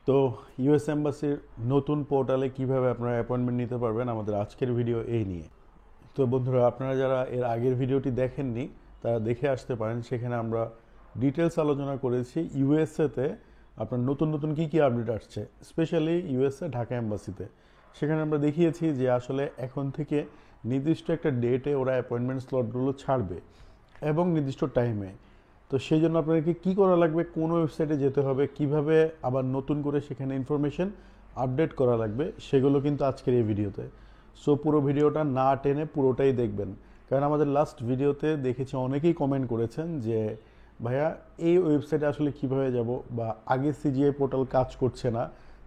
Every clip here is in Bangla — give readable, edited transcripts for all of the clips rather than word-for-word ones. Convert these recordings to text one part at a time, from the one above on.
তো ইউএস এম্বাসির নতুন পোর্টালে কিভাবে আপনারা অ্যাপয়েন্টমেন্ট নিতে পারবেন আমাদের আজকের ভিডিও এই নিয়ে। তো বন্ধুরা, আপনারা যারা এর আগের ভিডিওটি দেখেননি তারা দেখে আসতে পারেন। সেখানে আমরা ডিটেলস আলোচনা করেছি ইউএসএতে আপনার নতুন নতুন কী কী আপডেট আসছে, স্পেশালি ইউএসএ ঢাকা এম্বাসিতে। সেখানে আমরা দেখিয়েছি যে আসলে এখন থেকে নির্দিষ্ট একটা ডেটে ওরা অ্যাপয়েন্টমেন্ট স্লটগুলো ছাড়বে এবং নির্দিষ্ট টাইমে। তো সেই জন্য আপনাদেরকে কী করা লাগবে, কোন ওয়েবসাইটে যেতে হবে, কিভাবে আবার নতুন করে সেখানে ইনফরমেশন আপডেট করা লাগবে, সেগুলো কিন্তু আজকের এই ভিডিওতে। সো পুরো ভিডিওটা না টেনে পুরোটাই দেখবেন, কারণ আমাদের লাস্ট ভিডিওতে দেখেছি অনেকেই কমেন্ট করেছেন যে ভাইয়া এই ওয়েবসাইটে আসলে কিভাবে যাব, বা আগে সিজিআই পোর্টাল কাজ করছে না,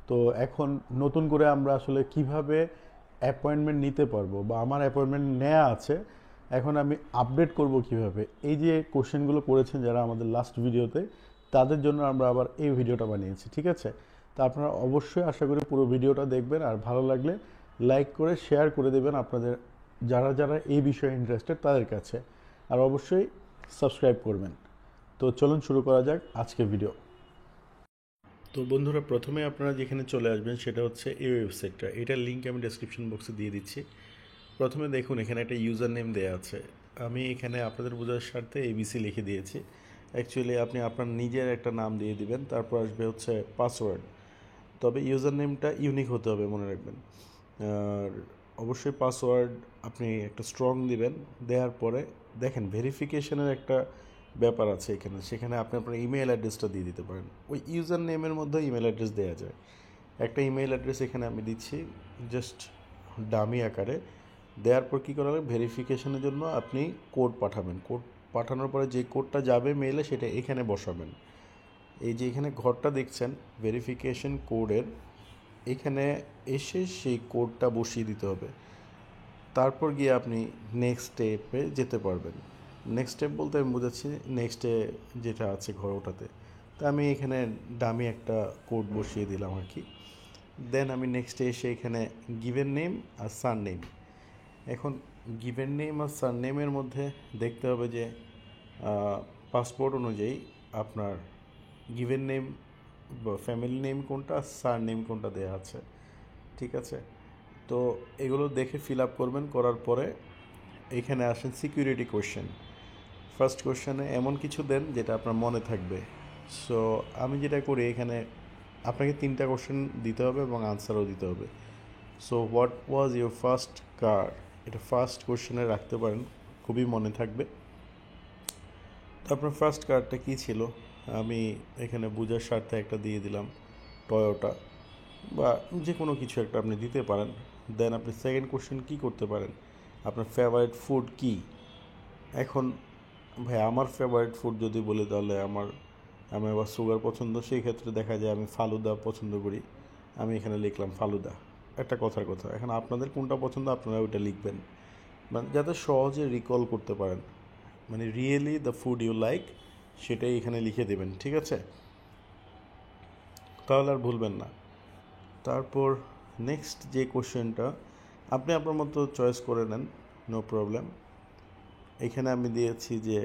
তো এখন নতুন করে আমরা আসলে কিভাবে অ্যাপয়েন্টমেন্ট নিতে পারবো, বা আমার অ্যাপয়েন্টমেন্ট নেওয়া আছে এখন আমি আপডেট করব কিভাবে। এই যে কোশ্চেনগুলো করেছেন যারা আমাদের লাস্ট ভিডিওতে, তাদের জন্য আমরা আবার এই ভিডিওটা বানিয়েছি, ঠিক আছে? তো আপনারা অবশ্যই আশা করি পুরো ভিডিওটা দেখবেন, আর ভালো লাগলে লাইক করে শেয়ার করে দেবেন আপনাদের যারা যারা এই বিষয়ে ইন্টারেস্টেড তাদের কাছে, আর অবশ্যই সাবস্ক্রাইব করবেন। তো চলুন শুরু করা যাক আজকের ভিডিও। তো বন্ধুরা, প্রথমে আপনারা যেখানে চলে আসবেন সেটা হচ্ছে এই ওয়েবসাইটটা। এটার লিঙ্ক আমি ডেসক্রিপশন বক্সে দিয়ে দিচ্ছি। প্রথমে দেখুন এখানে একটা ইউজার নেম দেওয়া আছে। আমি এখানে আপনাদের বোঝার স্বার্থে এবিসি লিখে দিয়েছি। অ্যাকচুয়ালি আপনি আপনার নিজের একটা নাম দিয়ে দিবেন, তারপর আসবে হচ্ছে পাসওয়ার্ড। তবে ইউজার নেমটা ইউনিক হতে হবে, মনে রাখবেন। আর অবশ্যই পাসওয়ার্ড আপনি একটা স্ট্রং দিবেন। দেওয়ার পরে দেখেন ভেরিফিকেশনের একটা ব্যাপার আছে এখানে, সেখানে আপনি আপনার ইমেল অ্যাড্রেসটা দিয়ে দিতে পারেন। ওই ইউজার নেমের মধ্যে ইমেল অ্যাড্রেস দেওয়া যায়। একটা ইমেল অ্যাড্রেস এখানে আমি দিচ্ছি, জাস্ট ডামি আকারে। দেওয়ার পর কী করা হবে, ভেরিফিকেশনের জন্য আপনি কোড পাঠাবেন। কোড পাঠানোর পরে যে কোডটা যাবে মেইলে সেটা এখানে বসাবেন। এই যে এখানে ঘরটা দেখছেন ভেরিফিকেশন কোডের, এখানে এসে সেই কোডটা বসিয়ে দিতে হবে। তারপর গিয়ে আপনি নেক্সট স্টেপে যেতে পারবেন। নেক্সট স্টেপ বলতে আমি বোঝাচ্ছি নেক্সটে যেটা আছে ঘর ওটাতে। তা আমি এখানে ডামি একটা কোড বসিয়ে দিলাম আর কি। দেন আমি নেক্সটে এসে এখানে গিভেন নেম আর সার নেম। এখন গিভেন নেম আর সার নেমের মধ্যে দেখতে হবে যে পাসপোর্ট অনুযায়ী আপনার গিভেন নেম বা ফ্যামিলি নেম কোনটা, সার নেম কোনটা দেওয়া আছে, ঠিক আছে? তো এগুলো দেখে ফিল আপ করবেন। করার পরে এখানে আসেন সিকিউরিটি কোশ্চেন। ফার্স্ট কোশ্চেনে এমন কিছু দেন যেটা আপনার মনে থাকবে। সো আমি যেটা করি, এখানে আপনাকে 3টা কোশ্চেন দিতে হবে এবং আনসারও দিতে হবে। So what was your first car, এটা ফার্স্ট কোশ্চেনে রাখতে পারেন, খুবই মনে থাকবে। তো আপনার ফার্স্ট কারটা কী ছিল, আমি এখানে বোঝার স্বার্থে একটা দিয়ে দিলাম টয়োটা, বা যে কোনো কিছু একটা আপনি দিতে পারেন। দেন আপনি সেকেন্ড কোশ্চেন কী করতে পারেন, আপনার ফেভারিট ফুড কী। এখন ভাই আমার ফেভারিট ফুড যদি বলি তাহলে আমি আবার সুগার পছন্দ, সেই ক্ষেত্রে দেখা যায় আমি ফালুদা পছন্দ করি। আমি এখানে লিখলাম ফালুদা, একটা কথার কথা। এখন আপনাদের কোনটা পছন্দ আপনারা ওইটা লিখবেন, মানে যাতে সহজে রিকল করতে পারেন, মানে really the food you like সেটাই এখানে লিখে দেবেন, ঠিক আছে? তাহলে আর ভুলবেন না। তারপর নেক্সট যে কোশ্চেনটা আপনি আপনার মতো চয়েস করে নেন, নো প্রবলেম। এখানে আমি দিয়েছি যে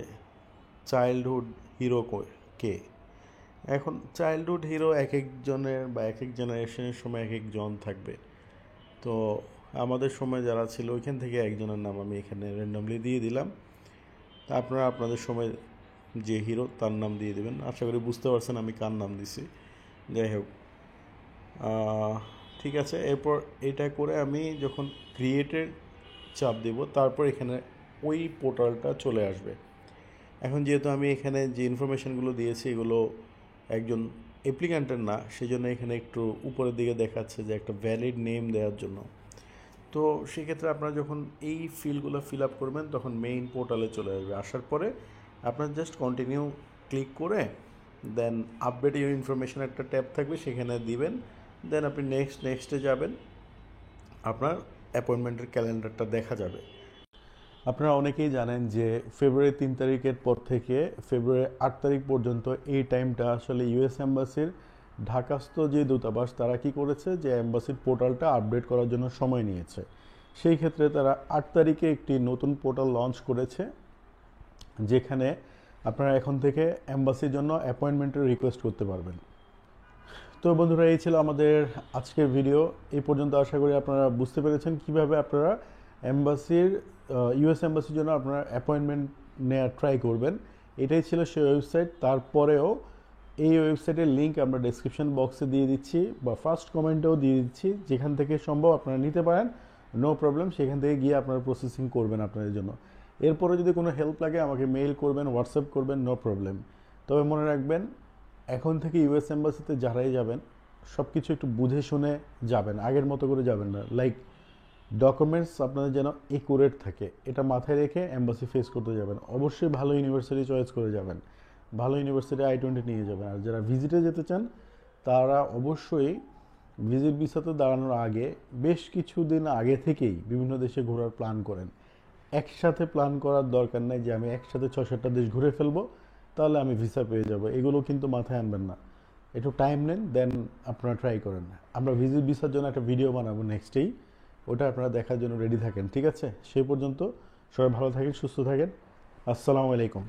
চাইল্ডহুড হিরো কে। এখন চাইল্ডহুড হিরো এক একজনের বা এক এক জেনারেশনের সময় এক একজন থাকবে। তো আমাদের সময় যারা ছিল ওইখান থেকে একজনের নাম আমি এখানে র্যান্ডমলি দিয়ে দিলাম। তা আপনারা আপনাদের সময় যে হিরো তার নাম দিয়ে দেবেন। আশা করি বুঝতে পারছেন আমি কার নাম দিছি। যাই হোক, ঠিক আছে। এরপর এটা করে আমি যখন ক্রিয়েটের চাপ দেব, তারপর এখানে ওই পোর্টালটা চলে আসবে। এখন যেহেতু আমি এখানে যে ইনফরমেশানগুলো দিয়েছি এগুলো একজন অ্যাপ্লিক্যান্টের না, সেই জন্য এখানে একটু উপরের দিকে দেখাচ্ছে যে একটা ভ্যালিড নেম দেওয়ার জন্য। তো সেক্ষেত্রে আপনারা যখন এই ফিল্ডগুলো ফিল আপ করবেন তখন মেইন পোর্টালে চলে আসবে। আসার পরে আপনার জাস্ট কন্টিনিউ ক্লিক করে দেন আপডেট ইউর ইনফরমেশন একটা ট্যাব থাকবে, সেখানে দিবেন। দেন আপনি নেক্সটে যাবেন, আপনার অ্যাপয়েন্টমেন্টের ক্যালেন্ডারটা দেখা যাবে। আপনারা অনেকেই জানেন যে ফেব্রুয়ারি 3 তারিখের পর থেকে ফেব্রুয়ারি 8 তারিখ পর্যন্ত এই টাইমটা আসলে ইউএস এম্বাসির ঢাকাস্থ যে দূতাবাস তারা কি করেছে, যে এম্বাসির পোর্টালটা আপডেট করার জন্য সময় নিয়েছে। সেই ক্ষেত্রে তারা 8 তারিখে একটি নতুন পোর্টাল লঞ্চ করেছে, যেখানে আপনারা এখন থেকে এম্বাসির জন্য অ্যাপয়েন্টমেন্টের রিকোয়েস্ট করতে পারবেন। তো বন্ধুরা, এই ছিল আমাদের আজকের ভিডিও। এই পর্যন্ত আশা করি আপনারা বুঝতে পেরেছেন কিভাবে আপনারা ইউএস এম্বাসির জন্য আপনারা অ্যাপয়েন্টমেন্ট নেওয়ার ট্রাই করবেন। এটাই ছিল সেই ওয়েবসাইট। তারপরেও এই ওয়েবসাইটের লিঙ্ক আমরা ডেসক্রিপশন বক্সে দিয়ে দিচ্ছি বা ফার্স্ট কমেন্টেও দিয়ে দিচ্ছি, যেখান থেকে সম্ভব আপনারা নিতে পারেন, নো প্রবলেম। সেখান থেকে গিয়ে আপনারা প্রসেসিং করবেন আপনাদের জন্য। এরপরে যদি কোনো হেল্প লাগে আমাকে মেইল করবেন, হোয়াটসঅ্যাপ করবেন, নো প্রবলেম। তবে মনে রাখবেন, এখন থেকে ইউএস এম্বাসিতে যারাই যাবেন সব কিছু একটু বুঝে শুনে যাবেন, আগের মতো করে যাবেন না। লাইক ডকুমেন্টস আপনাদের যেন একুরেট থাকে, এটা মাথায় রেখে এম্বাসি ফেস করতে যাবেন। অবশ্যই ভালো ইউনিভার্সিটি চয়েস করে যাবেন, ভালো ইউনিভার্সিটি I-20 নিয়ে যাবেন। আর যারা ভিজিটে যেতে চান তারা অবশ্যই ভিজিট ভিসাতে দাঁড়ানোর আগে বেশ কিছুদিন আগে থেকেই বিভিন্ন দেশে ঘোরার প্ল্যান করেন। একসাথে প্ল্যান করার দরকার নেই যে আমি একসাথে 6-7টা দেশ ঘুরে ফেলবো তাহলে আমি ভিসা পেয়ে যাব, এগুলো কিন্তু মাথায় আনবেন না। একটু টাইম নেন, দেন আপনারা ট্রাই করেন। আমরা ভিজিট ভিসার জন্য একটা ভিডিও বানাবো নেক্সটেই, ওটা আপনারা দেখার জন্য রেডি থাকেন, ঠিক আছে? সেই পর্যন্ত সবাই ভালো থাকেন, সুস্থ থাকেন। আসসালামু আলাইকুম।